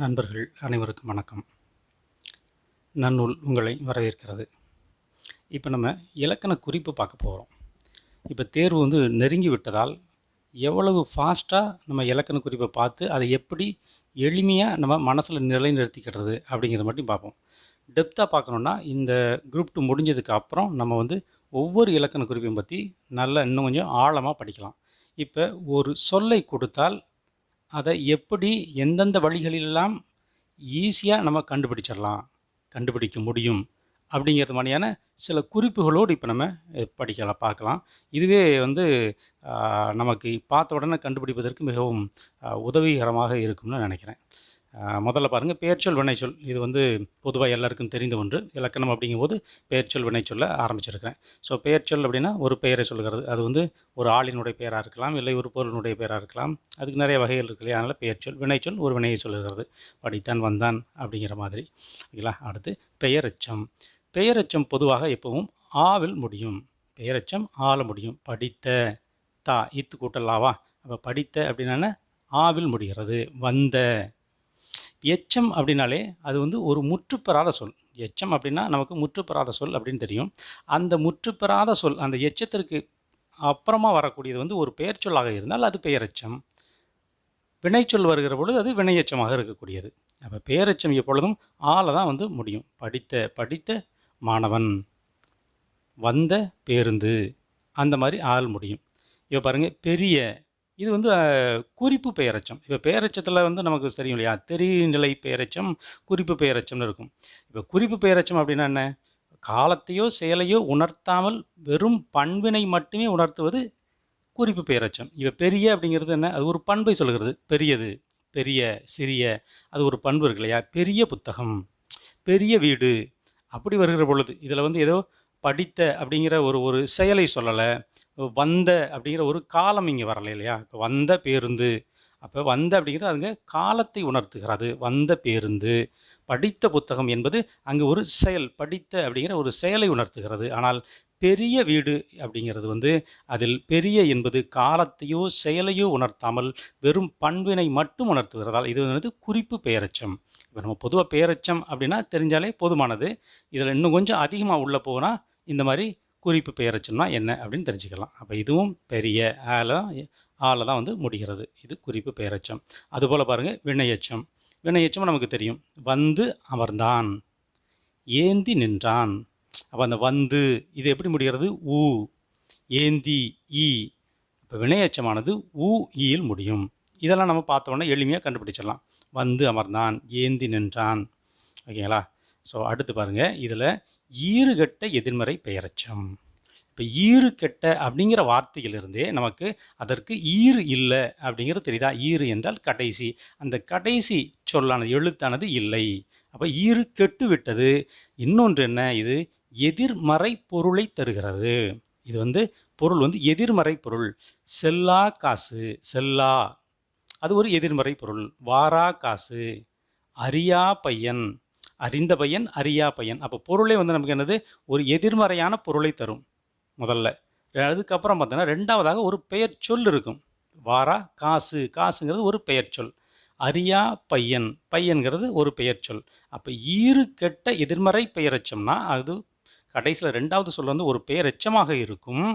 நண்பர்கள் அனைவருக்கும் வணக்கம். நன்னூல் உங்களை வரவேற்கிறது. இப்போ நம்ம இலக்கண குறிப்பு பார்க்க போகிறோம். இப்போ தேர்வு நெருங்கி விட்டதால் எவ்வளவு ஃபாஸ்ட்டாக நம்ம இலக்கண குறிப்பை பார்த்து அதை எப்படி எளிமையாக நம்ம மனசில் நிலைநிறுத்திக்கிறது அப்படிங்கிறத மட்டும் பார்ப்போம். டெப்த்தாக பார்க்கணுன்னா இந்த குரூப் 2 முடிஞ்சதுக்கு அப்புறம் நம்ம ஒவ்வொரு இலக்கண குறிப்பையும் பற்றி நல்லா இன்னும் கொஞ்சம் ஆழமாக படிக்கலாம். இப்போ ஒரு சொல்லை கொடுத்தால் அதை எப்படி எந்தெந்த வழிகளிலெல்லாம் ஈஸியாக நம்ம கண்டுபிடிக்க முடியும் அப்படிங்கிறது மாதிரியான சில குறிப்புகளோடு இப்போ நம்ம பார்க்கலாம். இதுவே நமக்கு பார்த்த உடனே கண்டுபிடிப்பதற்கு மிகவும் உதவிகரமாக இருக்கும்னு நினைக்கிறேன். முதல்ல பாருங்கள், பெயர்ச்சொல் வினைச்சொல். இது பொதுவாக எல்லாருக்கும் தெரிந்த ஒன்று. இலக்கணம் அப்படிங்கும்போது பெயர்ச்சொல் வினைச்சொல்ல ஆரம்பிச்சிருக்கிறேன். ஸோ பெயர்ச்சொல் அப்படின்னா ஒரு பெயரை சொல்கிறது. அது ஒரு ஆளினுடைய பெயராக இருக்கலாம், இல்லை ஒரு பொருளினுடைய பெயராக இருக்கலாம். அதுக்கு நிறைய வகைகள் இருக்கு இல்லையா? அதனால் பெயர்ச்சொல். வினைச்சொல் ஒரு வினையை சொல்லுகிறது. படித்தான், வந்தான் அப்படிங்கிற மாதிரி. ஓகேங்களா? அடுத்து பெயரெச்சம். பெயரெச்சம் பொதுவாக எப்பவும் ஆவில் முடியும். பெயரெச்சம் ஆல முடியும். படித்த, தா இத்து கூட்டலாவா? அப்போ படித்த அப்படின்னா ஆவில் முடிகிறது. வந்த. எச்சம் அப்படின்னாலே அது ஒரு முற்றுப்பெறாத சொல். எச்சம் அப்படின்னா நமக்கு முற்றுப்பெறாத சொல் அப்படின்னு தெரியும். அந்த முற்றுப்பெறாத சொல், அந்த எச்சத்திற்கு அப்புறமா வரக்கூடியது ஒரு பெயர் சொல்லாக இருந்தால் அது பெயரெச்சம். வினைச்சொல் வருகிற பொழுது அது வினையெச்சமாக இருக்கக்கூடியது. அப்போ பெயரெச்சம் எப்பொழுதும் ஆல தான் முடியும். படித்த மாணவன், வந்த பேருந்து, அந்த மாதிரி ஆள் முடியும். இப்போ பாருங்கள், பெரிய. இது குறிப்பு பெயரெச்சம். இப்போ பெயரெச்சத்தில் நமக்கு தெரியும் இல்லையா? தெரிநிலை பெயரெச்சம், குறிப்பு பெயரெச்சம்னு இருக்கும். இப்போ குறிப்பு பெயரெச்சம் அப்படின்னா என்ன? காலத்தையோ செயலையோ உணர்த்தாமல் வெறும் பண்பினை மட்டுமே உணர்த்துவது குறிப்பு பெயரெச்சம். இப்போ பெரிய அப்படிங்கிறது என்ன? அது ஒரு பண்பை சொல்கிறது. பெரியது, பெரிய, சிறிய, அது ஒரு பண்பு இருக்கு இல்லையா? பெரிய புத்தகம், பெரிய வீடு, அப்படி வருகிற பொழுது இதில் ஏதோ படித்த அப்படிங்கிற ஒரு செயலை சொல்லலை, வந்த அப்படிங்கிற ஒரு காலம் இங்கே வரலை இல்லையா? இப்போ வந்த பேருந்து, அப்போ வந்த அப்படிங்கிறது அதுங்க காலத்தை உணர்த்துகிறது. வந்த பேருந்து. படித்த புத்தகம் என்பது அங்கே ஒரு செயல், படித்த அப்படிங்கிற ஒரு செயலை உணர்த்துகிறது. ஆனால் பெரிய வீடு அப்படிங்கிறது அதில் பெரிய என்பது காலத்தையோ செயலையோ உணர்த்தாமல் வெறும் பண்பினை மட்டும் உணர்த்துகிறதால் இது குறிப்பு பெயரெச்சம். இப்போ நம்ம பொதுவாக பெயரெச்சம் அப்படின்னா தெரிஞ்சாலே போதுமானது. இதில் இன்னும் கொஞ்சம் அதிகமாக உள்ளே போனால் இந்த மாதிரி குறிப்பு பெயரெச்சம்னா என்ன அப்படின்னு தெரிஞ்சுக்கலாம். அப்போ இதுவும் பெரிய ஆல தான் முடிகிறது. இது குறிப்பு பெயரெச்சம். அதுபோல் பாருங்கள், வினையெச்சம். வினையெச்சம் நமக்கு தெரியும். வந்து அமர்ந்தான், ஏந்தி நின்றான். அப்போ அந்த வந்து இது எப்படி முடிகிறது? ஊ. ஏந்தி ஈ. இப்போ வினையெச்சமானது ஊ ஈயில் முடியும். இதெல்லாம் நம்ம பார்த்தோன்னா எளிமையாக கண்டுபிடிச்சிடலாம். வந்து அமர்ந்தான், ஏந்தி நின்றான். ஓகேங்களா? ஸோ அடுத்து பாருங்கள், இதில் ஈறுகெட்ட எதிர்மறை பெயரெச்சம். இப்போ ஈறுகெட்ட அப்படிங்கிற வார்த்தையிலிருந்தே நமக்கு அதற்கு ஈறு இல்லை அப்படிங்கிறது தெரியுதா? ஈறு என்றால் கடைசி. அந்த கடைசி சொல்லானது, எழுத்தானது இல்லை. அப்போ ஈறு கெட்டு விட்டது. இன்னொன்று என்ன? இது எதிர்மறை பொருளை தருகிறது. இது பொருள் எதிர்மறை பொருள். செல்லா காசு, செல்லா, அது ஒரு எதிர்மறை பொருள். வாரா காசு, அறியா பையன், அறிந்த பையன், அறியா பையன். அப்போ பொருளே நமக்கு என்னது? ஒரு எதிர்மறையான பொருளை தரும் முதல்ல. அதுக்கப்புறம் பார்த்தோன்னா ரெண்டாவதாக ஒரு பெயர் சொல் இருக்கும். வாரா காசு, காசுங்கிறது ஒரு பெயர் சொல். அறியா பையன், பையன்கிறது ஒரு பெயர் சொல். அப்போ ஈறு கெட்ட எதிர்மறை பெயரெச்சம்னா அது கடைசியில் ரெண்டாவது சொல் ஒரு பெயரெச்சமாக இருக்கும்.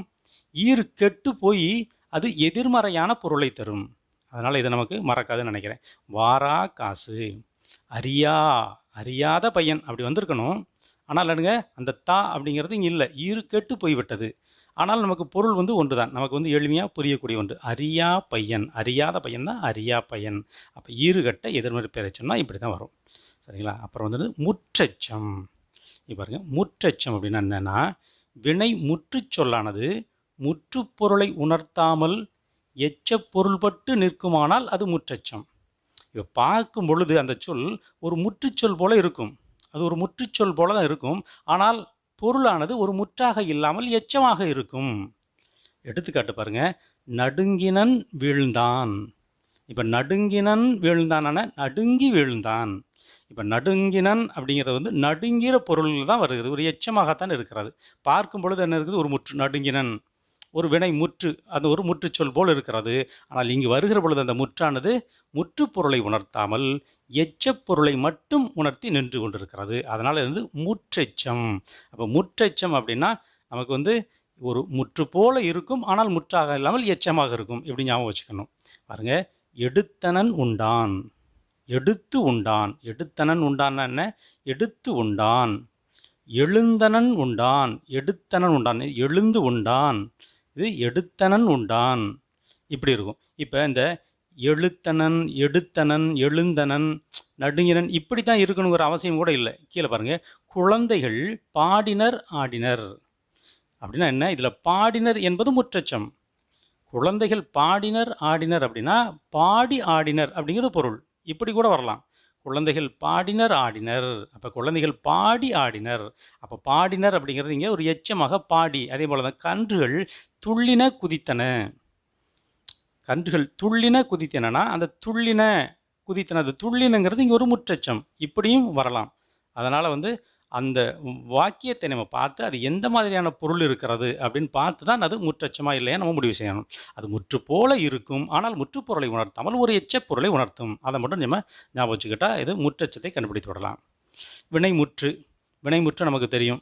ஈறு கெட்டு போய் அது எதிர்மறையான பொருளை தரும். அதனால் இதை நமக்கு மறக்காதுன்னு நினைக்கிறேன். வாரா காசு, அறியா, அறியாத பையன் அப்படி வந்திருக்கணும். ஆனால் என்னங்க, அந்த தா அப்படிங்கிறது இங்கே இல்லை. ஈறு கெட்டு போய்விட்டது. ஆனால் நமக்கு பொருள் ஒன்று தான். நமக்கு எளிமையாக புரியக்கூடிய ஒன்று. அறியா பையன், அறியாத பையன் தான் அறியா பையன். அப்போ ஈறுகட்ட எதிர்மறை பெயரெச்சம்னா இப்படி தான் வரும். சரிங்களா? அப்புறம் முற்றெச்சம். பாருங்க, முற்றெச்சம் அப்படின்னா என்னென்னா, வினை முற்று சொல்லானது முற்றுப்பொருளை உணர்த்தாமல் எச்ச பொருள்பட்டு நிற்குமானால் அது முற்றெச்சம். இப்போ பார்க்கும் பொழுது அந்த சொல் ஒரு முற்றுச்சொல் போல இருக்கும். அது ஒரு முற்றுச்சொல் போல தான் இருக்கும். ஆனால் பொருளானது ஒரு முற்றாக இல்லாமல் எச்சமாக இருக்கும். எடுத்துக்காட்டு பாருங்க, நடுங்கினன் வீழ்ந்தான். இப்போ நடுங்கினன் வீழ்ந்தான நடுங்கி வீழ்ந்தான். இப்போ நடுங்கினன் அப்படிங்கிறது நடுங்கிற பொருள் தான் வருகிறது. ஒரு எச்சமாகத்தான் இருக்கிறது. பார்க்கும் பொழுது என்ன இருக்குது? ஒரு முற்று. நடுங்கினன் ஒரு வினை முற்று, அது ஒரு முற்றுச்சொல் போல் இருக்கிறது. ஆனால் இங்கு வருகிற பொழுது அந்த முற்றானது முற்றுப்பொருளை உணர்த்தாமல் எச்சப்பொருளை மட்டும் உணர்த்தி நின்று கொண்டிருக்கிறது. அதனால் இது முற்றெச்சம். அப்போ முற்றெச்சம் அப்படின்னா நமக்கு வந்து ஒரு முற்று போல இருக்கும், ஆனால் முற்றாக இல்லாமல் எச்சமாக இருக்கும். இப்படி ஞாபகம் வச்சுக்கணும். பாருங்க, எடுத்தனன் உண்டான், எடுத்து உண்டான். எடுத்தனன் உண்டான்னா என்ன? எடுத்து உண்டான். எழுந்தனன் உண்டான், எடுத்தனன் உண்டான், எழுந்து உண்டான். இது எடுத்தனன் உண்டான். இப்படி இருக்கும். இப்போ இந்த எழுத்தனன், எடுத்தனன், எழுந்தனன், நடுங்கினன் இப்படி தான் இருக்கணுங்கிற அவசியம் கூட இல்லை. கீழே பாருங்க, குழந்தைகள் பாடினர் ஆடினர் அப்படின்னா என்ன? இதில் பாடினர் என்பது முற்றச்சம். குழந்தைகள் பாடினர் ஆடினர் அப்படின்னா பாடி ஆடினர் அப்படிங்கிறது பொருள். இப்படி கூட வரலாம். குழந்தைகள் பாடினர் ஆடினர். அப்போ குழந்தைகள் பாடி ஆடினர். அப்போ பாடினர் அப்படிங்கிறது இங்கே ஒரு எச்சமாக பாடி. அதே போல் தான் கன்றுகள் துள்ளின குதித்தன. கன்றுகள் துள்ளின குதித்தனா அந்த துள்ளின குதித்தன, அது துள்ளினங்கிறது இங்கே ஒரு முற்றச்சம். இப்படியும் வரலாம். அதனால் வந்து அந்த வாக்கியத்தை நம்ம பார்த்து அது எந்த மாதிரியான பொருள் இருக்கிறது அப்படின்னு பார்த்து தான் அது முற்றச்சமாக இல்லையா நம்ம முடிவு செய்யணும். அது முற்று போல இருக்கும், ஆனால் முற்றுப்பொருளை உணர்த்தாமல் ஒரு எச்சப்பொருளை உணர்த்தும். அதை மட்டும் நம்ம ஞாபகம் வச்சுக்கிட்டால் இது முற்றச்சத்தை கண்டுபிடித்து விடலாம். வினைமுற்று. வினைமுற்று நமக்கு தெரியும்.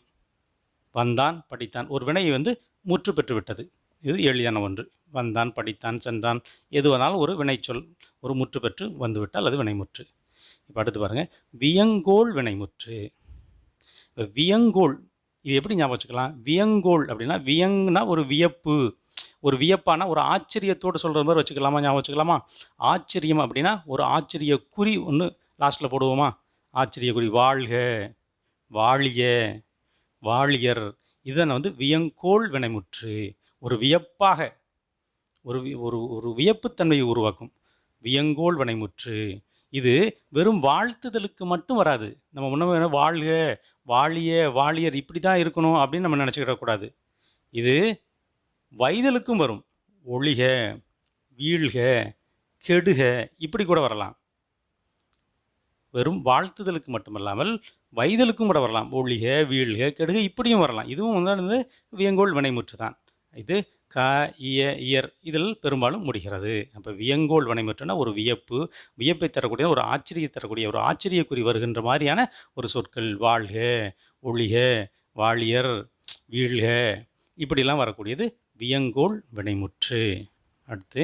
வந்தான், படித்தான். ஒரு வினை வந்து முற்று பெற்று விட்டது. இது எளிதான ஒன்று. வந்தான், படித்தான், சென்றான், எதுவானாலும் ஒரு வினைச்சொல் ஒரு முற்று பெற்று வந்துவிட்டால் அது வினைமுற்று. இப்போ அடுத்து பாருங்கள், வியங்கோள் வினைமுற்று. வியங்கோள் இது எப்படி ஞாபகம் வச்சுக்கலாம்? வியங்கோள் அப்படின்னா வியங்குனா ஒரு வியப்பு, ஒரு வியப்பான ஒரு ஆச்சரியத்தோடு சொல்கிற மாதிரி வச்சுக்கலாமா? ஞாபகம் வச்சுக்கலாமா? ஆச்சரியம் அப்படின்னா ஒரு ஆச்சரிய குறி ஒன்று லாஸ்ட்டில் போடுவோமா? ஆச்சரிய குறி. வாழ்க, வாழிய, வாழியர். இதனை வந்து வியங்கோள் வினைமுற்று. ஒரு வியப்பாக ஒரு ஒரு வியப்புத்தன்மையை உருவாக்கும். வியங்கோள் வினைமுற்று. இது வெறும் வாழ்த்துதலுக்கு மட்டும் வராது. நம்ம முன்ன வாழ்க, வாழிய, வாழியர் இப்படி தான் இருக்கணும் அப்படின்னு நம்ம நினச்சிக்கிடக்கூடாது. இது வைதலுக்கும் வரும். ஒழிக, வீழ்க, கெடுக இப்படி கூட வரலாம். வெறும் வாழ்த்துதலுக்கு மட்டுமல்லாமல் வைதலுக்கும் கூட வரலாம். ஒழிக, வீழ்க, கெடுக இப்படியும் வரலாம். இதுவும் வந்து வியங்கோள் வினைமுற்று தான். இது க, இய, இயர் இதில் பெரும்பாலும் முடிகிறது. அப்போ வியங்கோள் வினைமுற்றுனா ஒரு வியப்பு, வியப்பை தரக்கூடிய ஒரு ஆச்சரியை தரக்கூடிய ஒரு ஆச்சரியக்குறி வருகின்ற மாதிரியான ஒரு சொற்கள். வாழ்க, ஒழிக, வாழியர், வீழ்க இப்படிலாம் வரக்கூடியது வியங்கோள் வினைமுற்று. அடுத்து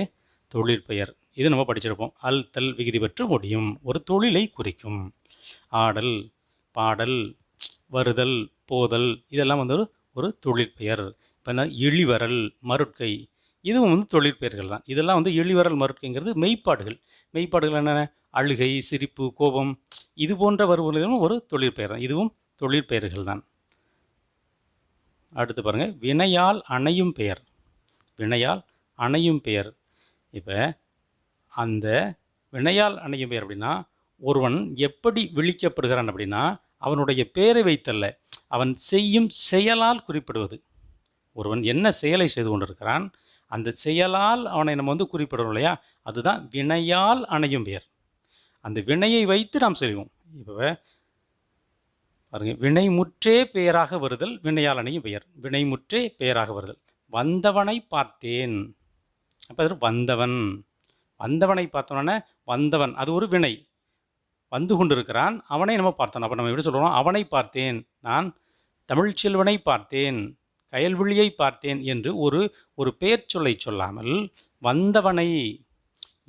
தொழிற்பெயர். இது நம்ம படிச்சிருப்போம். அல், தல் விகுதி பெற்று முடியும். ஒரு தொழிலை குறிக்கும். ஆடல், பாடல், வருதல், போதல் இதெல்லாம் வந்து ஒரு தொழிற்பெயர். இப்போ இழிவரல், மருட்கை இதுவும் வந்து தொழிற்பெயர்கள் தான். இதெல்லாம் வந்து இழிவரல், மருட்கைங்கிறது மெய்ப்பாடுகள். மெய்ப்பாடுகள் என்னென்ன? அழுகை, சிரிப்பு, கோபம் இது போன்ற வருவதும் ஒரு தொழிற்பெயர் தான். இதுவும் தொழிற்பெயர்கள் தான். அடுத்து பாருங்கள், வினையால் அணையும் பெயர். வினையால் அணையும் பெயர். இப்போ அந்த வினையால் அணையும் பெயர் அப்படின்னா ஒருவன் எப்படி விழிக்கப்படுகிறான் அப்படின்னா அவனுடைய பெயரை வைத்தல்ல, அவன் செய்யும் செயலால் குறிப்பிடுவது. ஒருவன் என்ன செயலை செய்து கொண்டிருக்கிறான் அந்த செயலால் அவனை நம்ம வந்து குறிப்பிடணும் இல்லையா? அதுதான் வினையால் அணையும் பெயர். அந்த வினையை வைத்து நாம் செய்வோம். இப்போ பாருங்கள், வினைமுற்றே பெயராக வருதல் வினையால் அணையும் பெயர். வினைமுற்றே பெயராக வருதல். வந்தவனை பார்த்தேன். அப்போ அது வந்தவன். வந்தவனை பார்த்தோன்னே வந்தவன் அது ஒரு வினை. வந்து கொண்டிருக்கிறான், அவனை நம்ம பார்த்தோம். அப்போ நம்ம எப்படி சொல்கிறோம்? அவனை பார்த்தேன், நான் தமிழ்ச்செல்வனை பார்த்தேன், கயல்விழியை பார்த்தேன் என்று ஒரு பெயர் சொல்லை சொல்லாமல் வந்தவனை,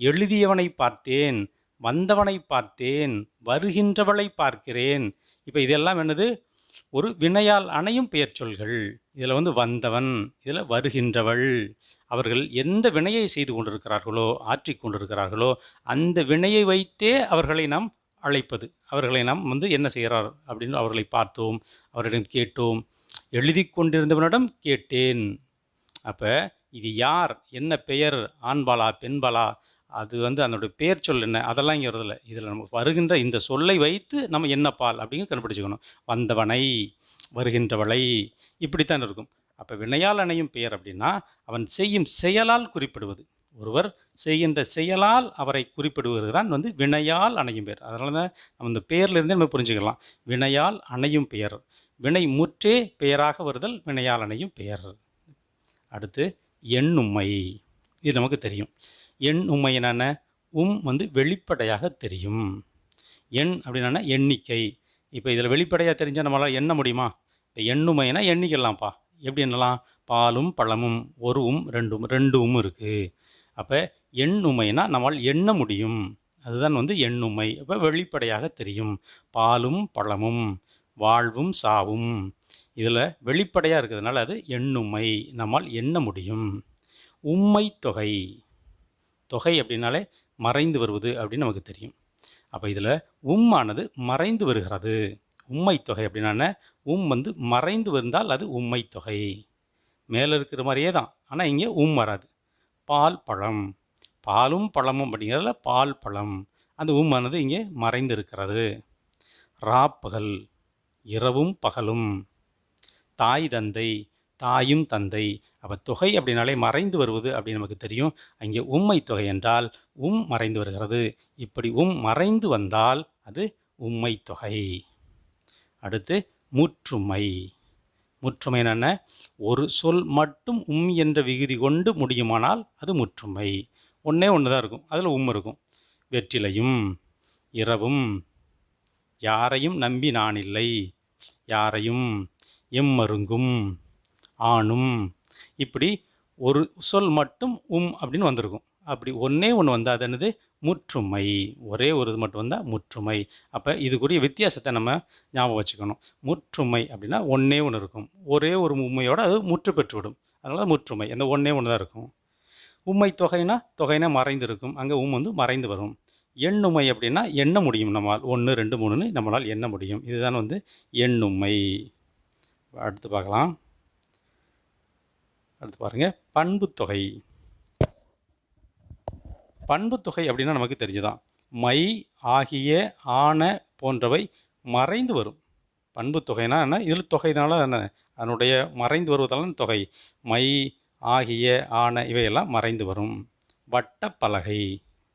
எழுதியவனை பார்த்தேன், வந்தவனை பார்த்தேன், வருகின்றவளை பார்க்கிறேன். இப்போ இதெல்லாம் என்னது? ஒரு வினையால் அணையும் பெயர் சொல்கள். இதில் வந்து வந்தவன், இதில் வருகின்றவள். அவர்கள் எந்த வினையை செய்து கொண்டிருக்கிறார்களோ ஆற்றிக் கொண்டிருக்கிறார்களோ அந்த வினையை வைத்தே அவர்களை நாம் அழைப்பது. அவர்களை நாம் வந்து என்ன செய்கிறார் அப்படின்னு அவர்களை பார்த்தோம், அவரிடம் கேட்டோம். எழுதி கொண்டிருந்தவனிடம் கேட்டேன். அப்போ இது யார், என்ன பெயர், ஆண்பாலா பெண்பாலா, அது வந்து அதனுடைய பெயர் சொல் என்ன அதெல்லாம் இங்கே வருதில்லை. இதில் நம்ம வருகின்ற இந்த சொல்லை வைத்து நம்ம என்ன பால் அப்படிங்கிறது கண்டுபிடிச்சிக்கணும். வந்தவனை, வருகின்றவளை இப்படித்தான் இருக்கும். அப்போ வினையால் அணையும் பெயர் அப்படின்னா அவன் செய்யும் செயலால் குறிப்பிடுவது. ஒருவர் செய்கின்ற செயலால் அவரை குறிப்பிடுவது தான் வந்து வினையால் அணையும் பெயர். அதனால தான் நம்ம இந்த பெயர்லேருந்தே நம்ம புரிஞ்சுக்கலாம். வினையால் அணையும் பெயர். வினை முற்றே பெயராக வருதல் வினையால் அணையும் பெயர். அடுத்து எண்ணும்மை. இது நமக்கு தெரியும். எண்ணும்மை என்னென்ன? வந்து வெளிப்படையாக தெரியும். எண் அப்படின்னா எண்ணிக்கை. இப்போ இதில் வெளிப்படையாக தெரிஞ்சால் நம்மளால் எண்ண முடியுமா? இப்போ எண்ணுமைனா எண்ணிக்கலாம்ப்பா. எப்படி எண்ணலாம்? பாலும் பழமும் ஒருவும் ரெண்டும் இருக்குது. அப்போ எண்ணுமைனா நம்மால் எண்ண முடியும். அதுதான் எண்ணுமை. அப்போ வெளிப்படையாக தெரியும். பாலும் பழமும் வாழ்வும் சாவும் இதில் வெளிப்படையாக இருக்கிறதுனால அது எண்ணுமை. நம்மால் எண்ண முடியும். உம்மை தொகை. தொகை அப்படின்னாலே மறைந்து வருவது அப்படின்னு நமக்கு தெரியும். அப்போ இதில் ஆனது மறைந்து வருகிறது. உம்மை தொகை அப்படின்னா மறைந்து வந்தால் அது உம்மை தொகை. மேலே இருக்கிற மாதிரியே தான், ஆனால் இங்கே வராது. பால் பழம். பாலும் பழமும் அப்படிங்கிறதுல பால் பழம். அந்த ஆனது இங்கே மறைந்து இருக்கிறது. ராப்பகல். இரவும் பகலும். தாய் தந்தை. தாயும் தந்தை. அப்போ தொகை அப்படின்னாலே மறைந்து வருவது அப்படின்னு நமக்கு தெரியும். அங்கே உம்மை தொகை என்றால் மறைந்து வருகிறது. இப்படி மறைந்து வந்தால் அது உம்மை தொகை. அடுத்து முற்றுமை. முற்றுமை என்ன? ஒரு சொல் மட்டும் என்ற விகுதி கொண்டு முடியுமானால் அது முற்றுமை. ஒன்றே ஒன்று தான் இருக்கும், அதில் இருக்கும். வெற்றிலையும் இரவும். யாரையும் நம்பி நான் இல்லை. யாரையும். எம்மருங்கும். ஆணும். இப்படி ஒரு சொல் மட்டும் அப்படின்னு வந்திருக்கும். அப்படி ஒன்றே ஒன்று வந்தால் அது என்னது? முற்றுமை. ஒரே ஒரு இது மட்டும் வந்தால் முற்றுமை. அப்போ இதுக்குரிய வித்தியாசத்தை நம்ம ஞாபகம் வச்சுக்கணும். முற்றுமை அப்படின்னா ஒன்றே ஒன்று இருக்கும். ஒரே ஒரு உண்மையோடு அது முற்று பெற்றுவிடும். அதனால முற்றுமை. அந்த ஒன்றே ஒன்று தான் இருக்கும். உம்மை தொகைனா மறைந்து இருக்கும். அங்கே மறைந்து வரும். எண்ணுமை அப்படின்னா எண்ண முடியும். நம்மால் 1 2 3ன்னு நம்மளால் எண்ண முடியும். இதுதான் எண்ணுமை. அடுத்து பார்க்கலாம். அடுத்து பாருங்கள், பண்புத்தொகை. பண்புத்தொகை அப்படின்னா நமக்கு தெரிஞ்சுதான். மை ஆகிய ஆன போன்றவை மறைந்து வரும். பண்புத்தொகைனா என்ன? இதில் தொகைனால என்ன? அதனுடைய மறைந்து வருவதால் தொகை. மை ஆகிய ஆன இவையெல்லாம் மறைந்து வரும். வட்டப்பலகை.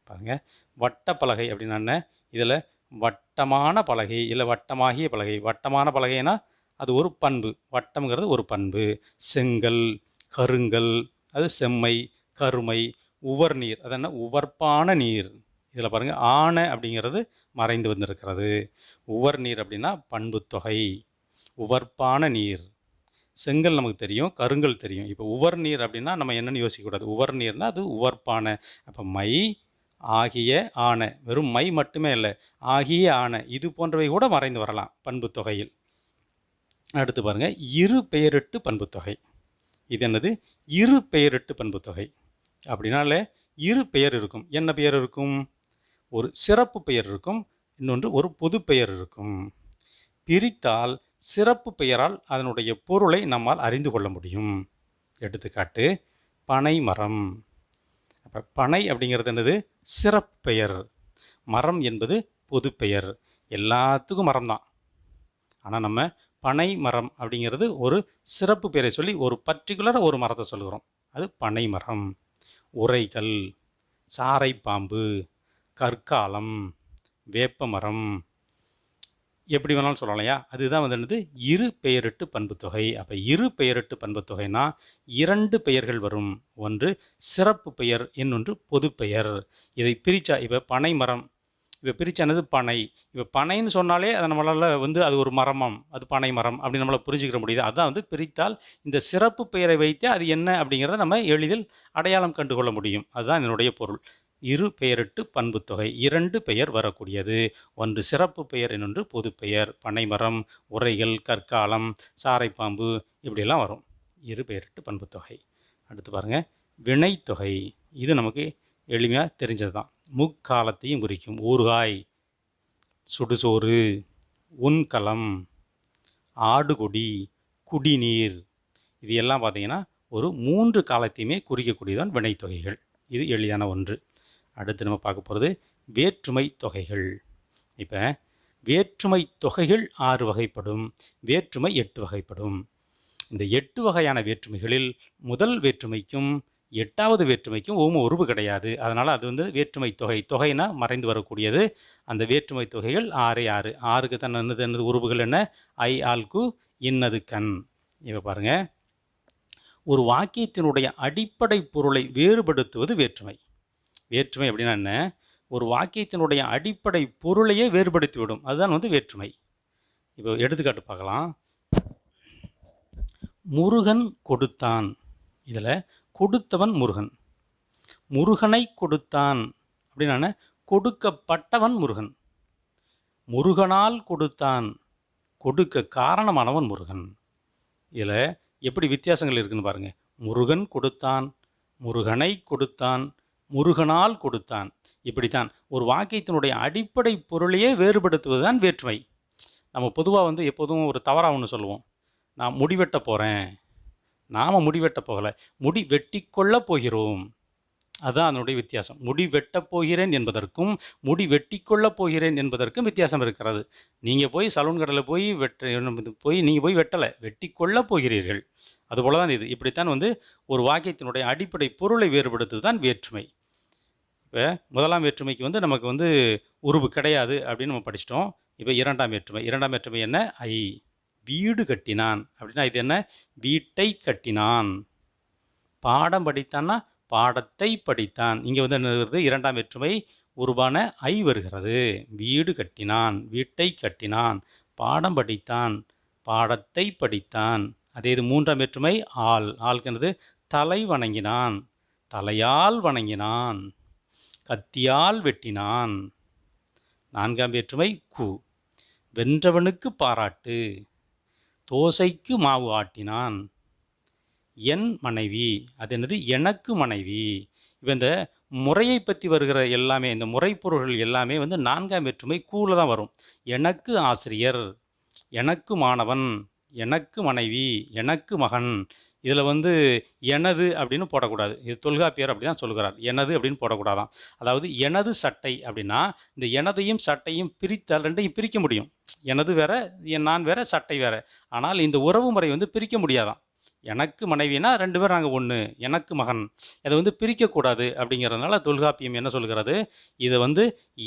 பாருங்கள், வட்டப்பலகை அப்படின்னா என்ன? இதில் வட்டமான பலகை இல்லை வட்டமாகிய பலகை. வட்டமான பலகைனா அது ஒரு பண்பு. வட்டம்ங்கிறது ஒரு பண்பு. செங்கல், கருங்கல், அது செம்மை, கருமை. உவர்நீர், அது என்ன? உவர்ப்பான நீர். இதில் பாருங்கள், ஆன அப்படிங்கிறது மறைந்து வந்திருக்கிறது. உவர்நீர் அப்படின்னா பண்புத்தொகை. உவர்ப்பான நீர். செங்கல் நமக்கு தெரியும், கருங்கல் தெரியும். இப்போ உவர்நீர் அப்படின்னா நம்ம என்னென்னு யோசிக்கக்கூடாது. உவர்நீர்னா அது உவர்ப்பான. அப்போ மை ஆகிய ஆன, வெறும் மை மட்டுமே இல்லை, ஆகிய ஆன இது போன்றவை கூட மறைந்து வரலாம் பண்புத்தொகையில். அடுத்து பாருங்கள், இரு பெயரிட்டு பண்புத்தொகை. இது என்னது? இரு பெயரிட்டு பண்புத்தொகை. அப்படின்னால இரு பெயர் இருக்கும். என்ன பெயர் இருக்கும்? ஒரு சிறப்பு பெயர் இருக்கும், இன்னொன்று ஒரு பொது பெயர் இருக்கும். பிரித்தால் சிறப்பு பெயரால் அதனுடைய பொருளை நம்மால் அறிந்து கொள்ள முடியும். எடுத்துக்காட்டு, பனை மரம். அப்போ பனை அப்படிங்கிறது என்னது? சிறப்பு பெயர். மரம் என்பது பொது பெயர். எல்லாத்துக்கும் மரம் தான். ஆனால் நம்ம பனை மரம் அப்படிங்கிறது ஒரு சிறப்பு பெயரை சொல்லி ஒரு பர்டிகுலராக ஒரு மரத்தை சொல்கிறோம். அது பனை மரம். உரைகள், சாரைப்பாம்பு, கற்காலம், வேப்ப மரம், எப்படி வேணாலும் சொல்லலாம் இல்லையா? அதுதான் என்னது? இரு பெயரிட்டு பண்புத்தொகை. அப்போ இரு பெயரிட்டு பண்புத்தொகைனா 2 பெயர்கள் வரும். ஒன்று சிறப்பு பெயர், இன்னொன்று பொது பெயர். இதை பிரித்தா, இப்போ பனை மரம், இப்போ பிரித்தானது பனை. இப்போ பனைன்னு சொன்னாலே அதை நம்மளால் அது ஒரு மரமாம், அது பனை மரம் அப்படின்னு நம்மளால் புரிஞ்சுக்கிற முடியுது. அதுதான் பிரித்தால் இந்த சிறப்பு பெயரை வைத்து அது என்ன அப்படிங்கிறத நம்ம எளிதில் அடையாளம் கண்டுகொள்ள முடியும். அதுதான் என்னுடைய பொருள். இரு பெயரிட்டு பண்புத்தொகை. 2 பெயர் வரக்கூடியது. ஒன்று சிறப்பு பெயர், இன்னொன்று பொது பெயர். பனைமரம், உரைகள், கற்காலம், சாரைப்பாம்பு, இப்படியெல்லாம் வரும். இரு பெயரிட்டு பண்புத்தொகை. அடுத்து பாருங்கள், வினைத்தொகை. இது நமக்கு எளிமையாக தெரிஞ்சது தான். முக்காலத்தையும் குறிக்கும். ஊறுகாய், சுடுசோறு, உண்கலம், ஆடுகொடி, குடிநீர், இது எல்லாம் பார்த்திங்கன்னா ஒரு 3 காலத்தையுமே குறிக்கக்கூடியதான் வினைத்தொகைகள். இது எளிதான ஒன்று. அடுத்து நம்ம பார்க்க போகிறது வேற்றுமை தொகைகள். இப்போ வேற்றுமை தொகைகள் 6 வகைப்படும், வேற்றுமை 8 வகைப்படும். இந்த 8 வகையான வேற்றுமைகளில் முதல் வேற்றுமைக்கும் 8வது வேற்றுமைக்கும் உருவு கிடையாது. அதனால் அது வேற்றுமை தொகை. தொகைனா மறைந்து வரக்கூடியது. அந்த வேற்றுமை தொகைகள் 6 6. 6க்கு தான் என்னது உருவுகள் என்ன? ஐ ஆல்கு இன்னது கண். இப்போ பாருங்கள், ஒரு வாக்கியத்தினுடைய அடிப்படை பொருளை வேறுபடுத்துவது வேற்றுமை. வேற்றுமை அப்படின்னா என்ன? ஒரு வாக்கியத்தினுடைய அடிப்படை பொருளையே வேறுபடுத்திவிடும். அதுதான் வந்து வேற்றுமை. இப்போ எடுத்துக்காட்டு பார்க்கலாம். முருகன் கொடுத்தான். இதில் கொடுத்தவன் முருகன். முருகனை கொடுத்தான் அப்படின்னா கொடுக்கப்பட்டவன் முருகன். முருகனால் கொடுத்தான், கொடுக்க காரணமானவன் முருகன். இதில் எப்படி வித்தியாசங்கள் இருக்குன்னு பாருங்கள். முருகன் கொடுத்தான், முருகனை கொடுத்தான், முருகனால் கொடுத்தான். இப்படித்தான் ஒரு வாக்கியத்தினுடைய அடிப்படை பொருளையே வேறுபடுத்துவது தான் வேற்றுமை. நம்ம பொதுவாக வந்து எப்போதும் ஒரு தவறாக ஒன்று சொல்லுவோம். நான் முடிவெட்ட போகிறேன். நாம் முடிவெட்ட போகலை, முடி வெட்டி கொள்ளப் போகிறோம். அதுதான் அதனுடைய வித்தியாசம். முடி வெட்டப் போகிறேன் என்பதற்கும் முடி வெட்டி கொள்ளப் போகிறேன் என்பதற்கும் வித்தியாசம் இருக்கிறது. நீங்கள் போய் சலூன் கடையில் போய் நீங்கள் போய் வெட்டலை, வெட்டி கொள்ளப் போகிறீர்கள். அதுபோல தான் இது. இப்படித்தான் வந்து ஒரு வாக்கியத்தினுடைய அடிப்படை பொருளை வேறுபடுத்துவது தான் வேற்றுமை. இப்போ முதலாம் வேற்றுமைக்கு வந்து நமக்கு வந்து உருவு கிடையாது அப்படின்னு நம்ம படிச்சிட்டோம். இப்போ இரண்டாம் வேற்றுமை. இரண்டாம் வேற்றுமை என்ன? ஐ. வீடு கட்டினான் அப்படின்னா இது என்ன? வீட்டை கட்டினான். பாடம் படித்தான்னா பாடத்தை படித்தான். இங்கே வந்து என்ன? இரண்டாம் வேற்றுமை உருவான ஐ வருகிறது. வீடு கட்டினான், வீட்டை கட்டினான். பாடம் படித்தான், பாடத்தை படித்தான். அதே இது மூன்றாம் வேற்றுமை ஆள். ஆள்கிறது தலை வணங்கினான், தலையால் வணங்கினான், கத்தியால் வெட்டினான். நான்காம் வேற்றுமை கு. வென்றவனுக்கு பாராட்டு, தோசைக்கு மாவு ஆட்டினான். என் மனைவி. அது என்னது? எனக்கு மனைவி. இப்போ இந்த முறையை பற்றி வருகிற எல்லாமே, இந்த முறைப்பொருள்கள் எல்லாமே வந்து நான்காம் வேற்றுமை கூல தான் வரும். எனக்கு ஆசிரியர், எனக்கு மாணவன், எனக்கு மனைவி, எனக்கு மகன். இதில் வந்து எனது அப்படின்னு போடக்கூடாது. இது தொல்காப்பியர் அப்படி தான் சொல்கிறார். எனது அப்படின்னு போடக்கூடாதான். அதாவது எனது சட்டை அப்படின்னா இந்த எனதையும் சட்டையும் பிரித்தால் ரெண்டையும் பிரிக்க முடியும். எனது வேற, நான் வேற, சட்டை வேற. ஆனால் இந்த உறவு முறை வந்து பிரிக்க முடியாதான். எனக்கு மனைவினா ரெண்டு பேர் நாங்கள் ஒன்று, எனக்கு மகன். அதை வந்து பிரிக்கக்கூடாது. அப்படிங்கிறதுனால தொல்காப்பியம் என்ன சொல்கிறது? இதை வந்து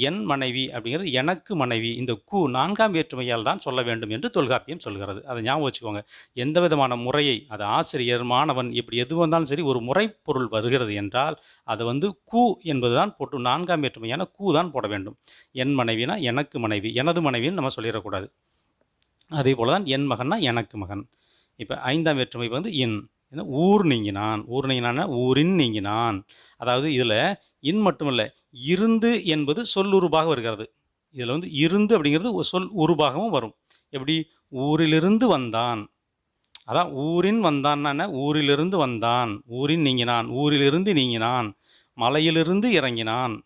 என் மனைவி அப்படிங்கிறது எனக்கு மனைவி. இந்த கு நான்காம் வேற்றுமையால் தான் சொல்ல வேண்டும் என்று தொல்காப்பியம் சொல்கிறது. அதை ஞாபகம் வச்சுக்கோங்க. எந்த விதமான முறையை, அது ஆசிரியர், மாணவன், இப்படி எது வந்தாலும் சரி, ஒரு முறைப்பொருள் வருகிறது என்றால் அதை வந்து கு என்பது தான் போட்டு, நான்காம் வேற்றுமையான கு தான் போட வேண்டும். என் மனைவினா எனக்கு மனைவி, எனது மனைவின்னு நம்ம சொல்லிடக்கூடாது. அதே போல தான் என் மகன்னா எனக்கு மகன். இப்போ ஐந்தாம் வேற்றுமை வந்து இன். ஊர் நீங்கினான். ஊர் நீங்கினான்னா ஊரின் நீங்கினான். அதாவது இதில் இன் மட்டுமல்ல, இருந்து என்பது சொல்லுருபாக வருகிறது. இதில் வந்து இருந்து அப்படிங்கிறது சொல் உருபாகவும் வரும். எப்படி? ஊரிலிருந்து வந்தான். அதான் ஊரின் வந்தான்னா ஊரிலிருந்து வந்தான், ஊரின் நீங்கினான், ஊரிலிருந்து நீங்கினான், மலையிலிருந்து இறங்கினான்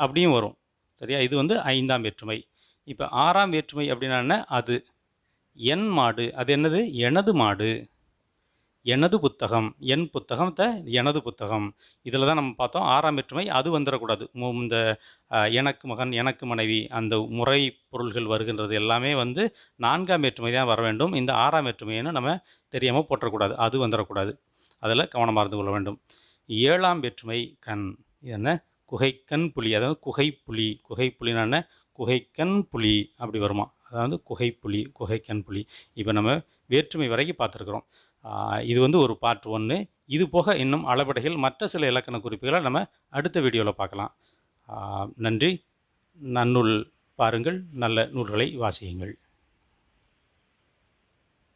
அப்படியும் வரும். சரியா? இது வந்து ஐந்தாம் வேற்றுமை. இப்போ ஆறாம் வேற்றுமை அப்படின்னா அது. என் மாடு. அது என்னது? எனது மாடு. எனது புத்தகம். என் புத்தகத்தை எனது புத்தகம். இதில் தான் நம்ம பார்த்தோம் ஆறாம் வேற்றுமை அது வந்துடக்கூடாது. இந்த எனக்கு மகன், எனக்கு மனைவி, அந்த முறை பொருள்கள் வருகின்றது எல்லாமே வந்து நான்காம் வேற்றுமை தான் வர வேண்டும். இந்த ஆறாம் வேற்றுமைன்னு நம்ம தெரியாமல் போற்றக்கூடாது. அது வந்துடக்கூடாது. அதில் கவனமாக இருந்து கொள்ள வேண்டும். ஏழாம் வேற்றுமை கண். இது என்ன? குகைக்கண் புலி. அதாவது குகைப்புலி. குகைப்புலின்னா என்ன? குகைக்கண் புலி அப்படி வருமா? அதாவது குகைப்புலி, குகைக்கண் புலி. இப்போ நம்ம வேற்றுமை வரைக்கும் பார்த்துருக்குறோம். இது வந்து ஒரு பார்ட் 1. இது போக இன்னும் அளபடைகள், மற்ற சில இலக்கண குறிப்புகளை நம்ம அடுத்த வீடியோவில் பார்க்கலாம். நன்றி. நன்னூல் பாருங்கள், நல்ல நூல்களை வாசியுங்கள்.